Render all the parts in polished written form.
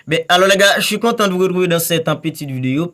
Mais alors les gars, je suis content de vous retrouver dans cette petite vidéo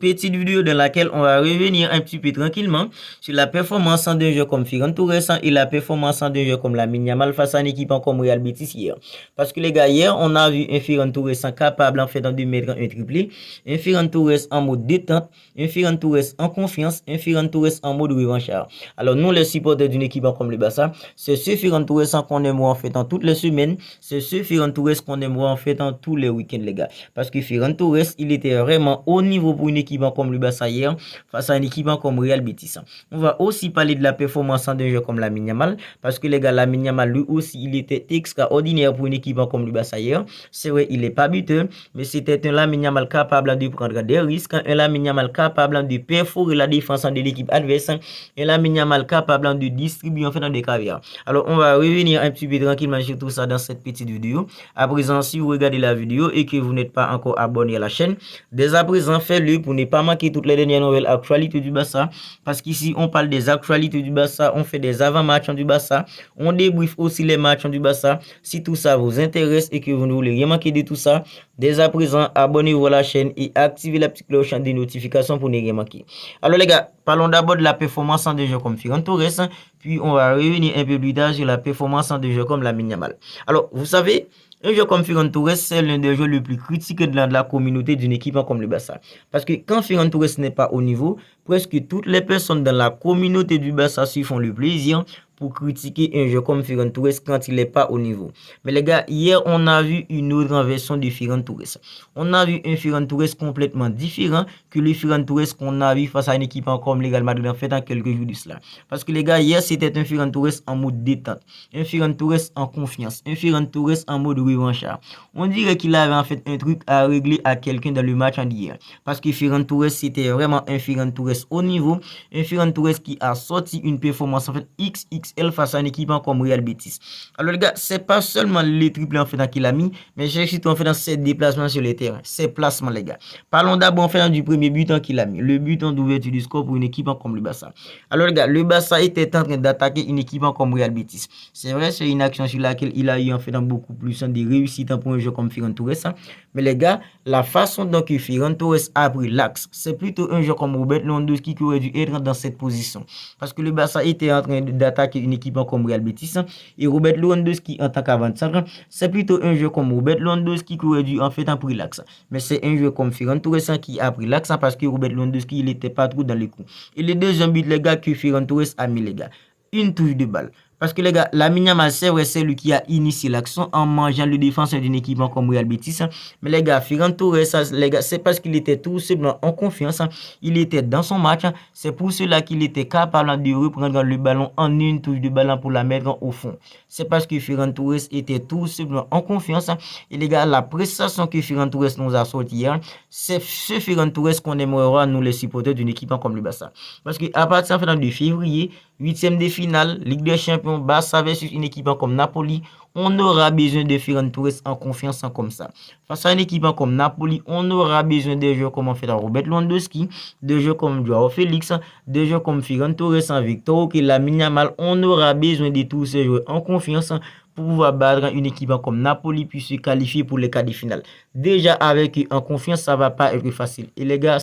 dans laquelle on va revenir un petit peu tranquillement sur la performance d'un jeu comme Ferran Torres et la performance d'un jeu comme Lamine Yamal face à une équipe comme Real Betis hier. Parce que les gars, hier, on a vu un Ferran Torres capable en fait de mettre un triplé, un Ferran Torres en mode détente, un Ferran Torres en confiance, un Ferran Torres en mode revanchard. Alors nous, les supporters d'une équipe comme le Barça, c'est ce Ferran Torres qu'on aime en fait dans toutes les semaines, c'est ce Ferran Torres qu'on aime en fait dans tous les week-ends les gars. Parce que Ferran Torres, il était vraiment au niveau pour une équipe comme le Barça hier face à une équipe comme Real Betis. On va aussi parler de la performance d'un jeu comme Lamine Yamal parce que les gars, Lamine Yamal lui aussi, il était extraordinaire pour une équipe comme le Barça hier. C'est vrai, il n'est pas buteur, mais c'était un Lamine Yamal capable de prendre des risques, un Lamine Yamal capable de perforer la défense de l'équipe adverse, un Lamine Yamal capable de distribuer en fait dans des caviars. Alors, on va revenir un petit peu tranquillement sur tout ça dans cette petite vidéo. À présent, si vous regardez la vidéo et que vous n'êtes pas encore abonné à la chaîne, dès à présent, faites-le pour ne pas manquer toutes les dernières nouvelles actualités du Barça. Parce qu'ici, on parle des actualités du Barça, on fait des avant-matchs du Barça, on débriefe aussi les matchs du Barça. Si tout ça vous intéresse et que vous ne voulez rien manquer de tout ça, dès à présent, abonnez-vous à la chaîne et activez la petite cloche des notifications pour ne rien manquer. Alors les gars, parlons d'abord de la performance en des jeux comme Ferran Torres, puis on va revenir un peu plus tard sur la performance en des jeux comme Lamine Yamal. Alors, vous savez, un jeu comme Ferran Torres, c'est l'un des jeux les plus critiques de la communauté d'une équipe comme le Barça. Parce que quand Ferran Torres n'est pas au niveau, presque toutes les personnes dans la communauté du Barça se font le plaisir pour critiquer un jeu comme Ferran Torres quand il n'est pas au niveau. Mais les gars, hier, on a vu une autre version de Ferran Torres. On a vu un Ferran Torres complètement différent que le Ferran Torres qu'on a vu face à une équipe comme le Real Madrid en fait en quelques jours de cela. Parce que les gars, hier, c'était un Ferran Torres en mode détente, un Ferran Torres en confiance, un Ferran Torres en mode revanchard. On dirait qu'il avait en fait un truc à régler à quelqu'un dans le match d'hier. Parce que Ferran Torres, c'était vraiment un Ferran Torres au niveau, un Ferran Torres qui a sorti une performance en fait XXL face à une équipe comme Real Betis. Alors les gars, c'est pas seulement les triplés en fait qu'il a mis, mais j'ai surtout en fait dans ses déplacements sur le terrain, ses placements les gars. Parlons d'abord en fait du premier but qu'il a mis, le but d'ouverture du score pour une équipe comme le Barça. Alors les gars, le Barça était en train d'attaquer une équipe comme Real Betis. C'est vrai, c'est une action sur laquelle il a eu en fait beaucoup plus de réussite pour un jeu comme Ferran Torres. Mais les gars, la façon dont Ferran Torres a pris l'axe, c'est plutôt un jeu comme Robert Lewandowski qui aurait dû être dans cette position. Parce que le Barça était en train d'attaquer une équipe comme Real Betis et Robert Lewandowski en tant qu'avant-centre, c'est plutôt un jeu comme Robert Lewandowski qui aurait dû en fait pris l'axe. Mais c'est un jeu comme Ferran Torres qui a pris l'axe parce que Robert Lewandowski il n'était pas trop dans les coups. Et les deuxième but les gars que Ferran Torres a mis les gars, une touche de balle. Parce que les gars, Lamine Yamal, c'est vrai, c'est lui qui a initié l'action en mangeant le défenseur d'une équipe comme Real Betis. Mais les gars, Ferran Torres, les gars, c'est parce qu'il était tout simplement en confiance. Il était dans son match. C'est pour cela qu'il était capable de reprendre le ballon en une touche de ballon pour la mettre au fond. C'est parce que Ferran Torres était tout simplement en confiance. Et les gars, la prestation que Ferran Torres nous a sorti hier, c'est ce Ferran Torres qu'on aimera, nous les supporters d'une équipe comme le Barça. Parce qu'à partir de février, 8e de finale, Ligue des Champions, Barça versus une équipe comme Napoli, on aura besoin de Ferran Torres en confiance comme ça. Face à une équipe comme Napoli, on aura besoin de joueurs comme en fait Robert Lewandowski, de joueurs comme Joao Félix, de joueurs comme Ferran Torres, Victor Roque, Lamine Yamal. On aura besoin de tous ces joueurs en confiance pour pouvoir battre une équipe comme Napoli puis se qualifier pour les quarts de finale. Déjà avec eux en confiance, ça va pas être facile. Et les gars,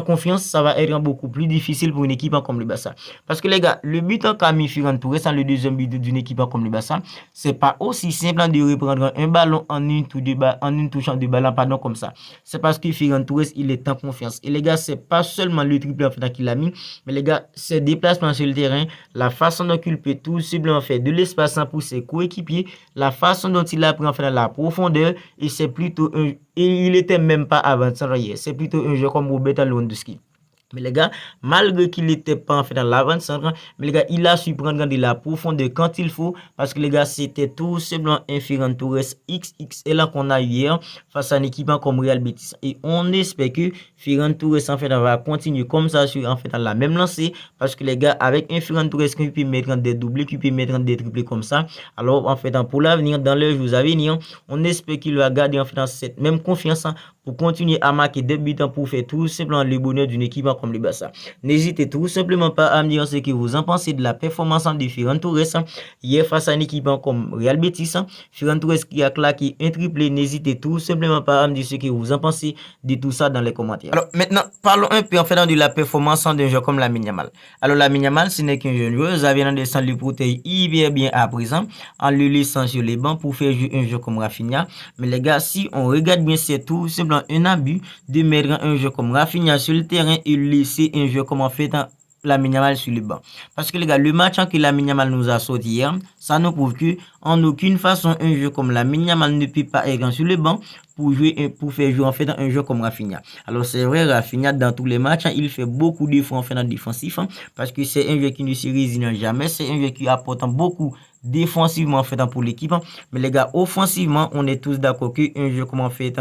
confiance, ça va être beaucoup plus difficile pour une équipe comme le Barça. Parce que les gars, le but en Camille Ferran Torres, le deuxième but d'une équipe comme le Barça, c'est pas aussi simple de reprendre un ballon en une touche de ballon, pardon, comme ça. C'est parce que Ferran Torres, il est en confiance. Et les gars, c'est pas seulement le triple qu'il a mis, mais les gars, ses déplacements sur le terrain, la façon dont il peut tout simplement faire de l'espace pour ses coéquipiers, la façon dont il a pris en fait la profondeur, et c'est plutôt un... Et il était même pas avant-centre hier. C'est plutôt un jeu comme Robert Lewandowski. Mais les gars, malgré qu'il n'était pas en fait dans l'avant-centre, mais les gars, il a su prendre de la profondeur quand il faut. Parce que les gars, c'était tout simplement un Ferran Torres XXL qu'on a eu hier face à un équipe comme Real Betis. Et on espère que Ferran Torres en fait va continuer comme ça sur en fait dans la même lancée. Parce que les gars, avec un Ferran Torres qui peut mettre des doublés, qui peut mettre des triplés comme ça. Alors en fait, pour l'avenir, dans les jours à venir, on espère qu'il va garder en fait dans cette même confiance pour continuer à marquer des buts pour faire tout simplement le bonheur d'une équipe comme le Barça. N'hésitez tout simplement pas à me dire ce que vous en pensez de la performance de Ferran Torres hier face à une équipe comme Real Betis. Ferran Torres qui a claqué un triplé. N'hésitez tout simplement pas à me dire ce que vous en pensez de tout ça dans les commentaires. Alors maintenant, parlons un peu en fait de la performance d'un joueur comme Lamine Yamal. Alors Lamine Yamal, ce n'est qu'un jeune joueur. Xavi Hernandez le protège hyper bien à présent en le laissant sur les bancs pour faire jouer un joueur comme Rafinha. Mais les gars, si on regarde bien, c'est tout simplement un abus de mettre un joueur comme Rafinha sur le terrain et laisser un joueur comme en fait Lamine Yamal sur le banc. Parce que les gars, le match que Lamine Yamal nous a sorti hier, ça nous prouve que en aucune façon un joueur comme Lamine Yamal ne peut pas être sur le banc pour faire jouer en fait un joueur comme Rafinha. Alors c'est vrai, Rafinha dans tous les matchs, il fait beaucoup d'efforts en fait dans défensif parce que c'est un joueur qui ne se résigne jamais, c'est un joueur qui apporte beaucoup défensivement en fait pour l'équipe. Mais les gars, offensivement, on est tous d'accord qu'un joueur comme en fait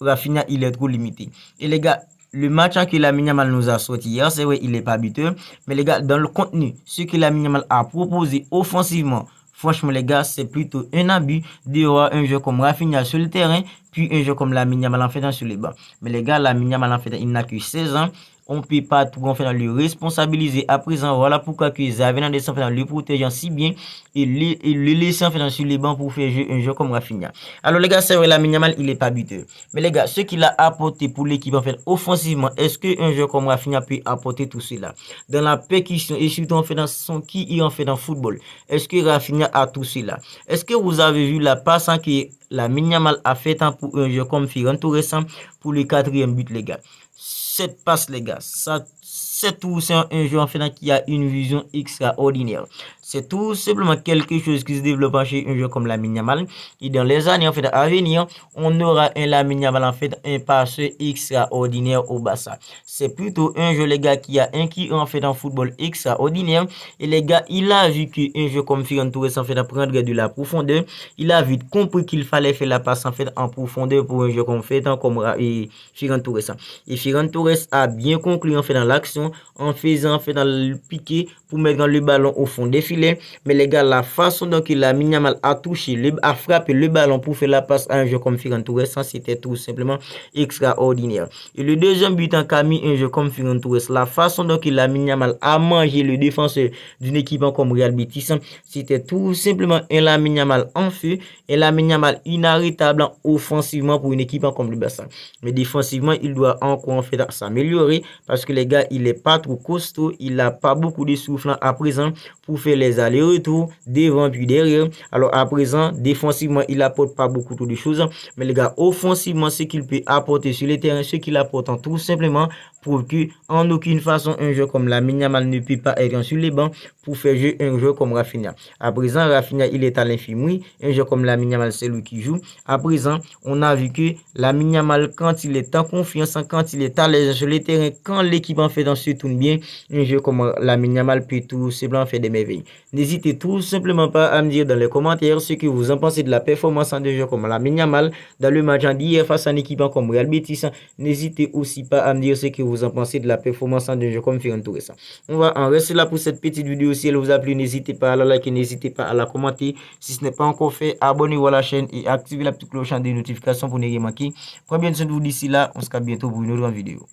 Rafinha, il est trop limité. Et les gars, le match que Lamine Yamal nous a sorti hier, c'est vrai, il n'est pas buteur. Mais les gars, dans le contenu, ce que Lamine Yamal a proposé offensivement, franchement, les gars, c'est plutôt un abus d'avoir un jeu comme Rafinha sur le terrain, puis un jeu comme Lamine Yamal en fait sur les bancs. Mais les gars, Lamine Yamal en fait, il n'a que 16 ans. On ne peut pas tout en fait le responsabiliser à présent. Voilà pourquoi que Xavi Hernandez le protégeant si bien et le laissant en fait sur les bancs pour faire jouer un jeu comme Rafinha. Alors les gars, c'est vrai, Lamine Yamal, il n'est pas buteur. Mais les gars, ce qu'il a apporté pour l'équipe en fait offensivement, est-ce qu'un jeu comme Rafinha peut apporter tout cela? Dans la percussion et surtout en fait dans son qui est en fait dans football, est-ce que Rafinha a tout cela? Est-ce que vous avez vu la passe que Lamine Yamal a fait pour un jeu comme Ferran Torres pour le 4e but, les gars? Cette passe, les gars, ça c'est tout, c'est un joueur en fait qui a une vision extraordinaire. C'est tout simplement quelque chose qui se développe chez un joueur comme Lamine Yamal. Et dans les années en fait à venir, on aura un Lamine Yamal en fait un passeur extraordinaire au Barça. C'est plutôt un joueur, les gars, qui a un qui en fait en football extraordinaire. Et les gars, il a vu qu'un joueur comme Ferran Torres en fait prendre de la profondeur. Il a vite compris qu'il fallait faire la passe en fait en profondeur pour un joueur comme Ferran Torres. Et Ferran Torres a bien conclu en fait dans l'action en faisant en fait dans le piqué pour mettre le ballon au fond des filets. Mais les gars, la façon dont Lamine Yamal a touché, a frappé le ballon pour faire la passe à un joueur comme Ferran Torres, c'était tout simplement extraordinaire. Et le deuxième but en qu'a mis un joueur comme Ferran Torres, la façon dont Lamine Yamal a mangé le défenseur d'une équipe comme Real Betis, c'était tout simplement un Lamine Yamal en feu, un Lamine Yamal inarrêtable offensivement pour une équipe comme le Barça. Mais défensivement, il doit encore en fait s'améliorer parce que les gars, il est pas trop costaud, il n'a pas beaucoup de souffle à présent pour faire les allers-retours devant puis derrière. Alors à présent, défensivement, il apporte pas beaucoup de choses, mais les gars, offensivement, ce qu'il peut apporter sur le terrain, ce qu'il apporte tout simplement prouve que en aucune façon un jeu comme Lamine Yamal ne peut pas être sur les bancs pour faire jouer un jeu comme Rafinha. À présent, Rafinha, il est à l'infirmerie, un jeu comme Lamine Yamal, c'est lui qui joue. À présent, on a vu que Lamine Yamal, quand il est en confiance, quand il est à l'aise sur le terrain, quand l'équipe en fait se tourne bien, un jeu comme Lamine Yamal peut tout simplement faire des merveilles. N'hésitez tout simplement pas à me dire dans les commentaires ce que vous en pensez de la performance d'un jeu comme Lamine Yamal dans le match d'hier face à une équipe comme Real Betis. N'hésitez aussi pas à me dire ce que vous en pensez de la performance d'un jeu comme Ferran Torres. On va en rester là pour cette petite vidéo. Si elle vous a plu, n'hésitez pas à la liker, n'hésitez pas à la commenter. Si ce n'est pas encore fait, abonnez-vous à la chaîne et activez la petite cloche de notification pour ne rien manquer. Prenez bien soin de vous d'ici là. On se capte bientôt pour une autre vidéo.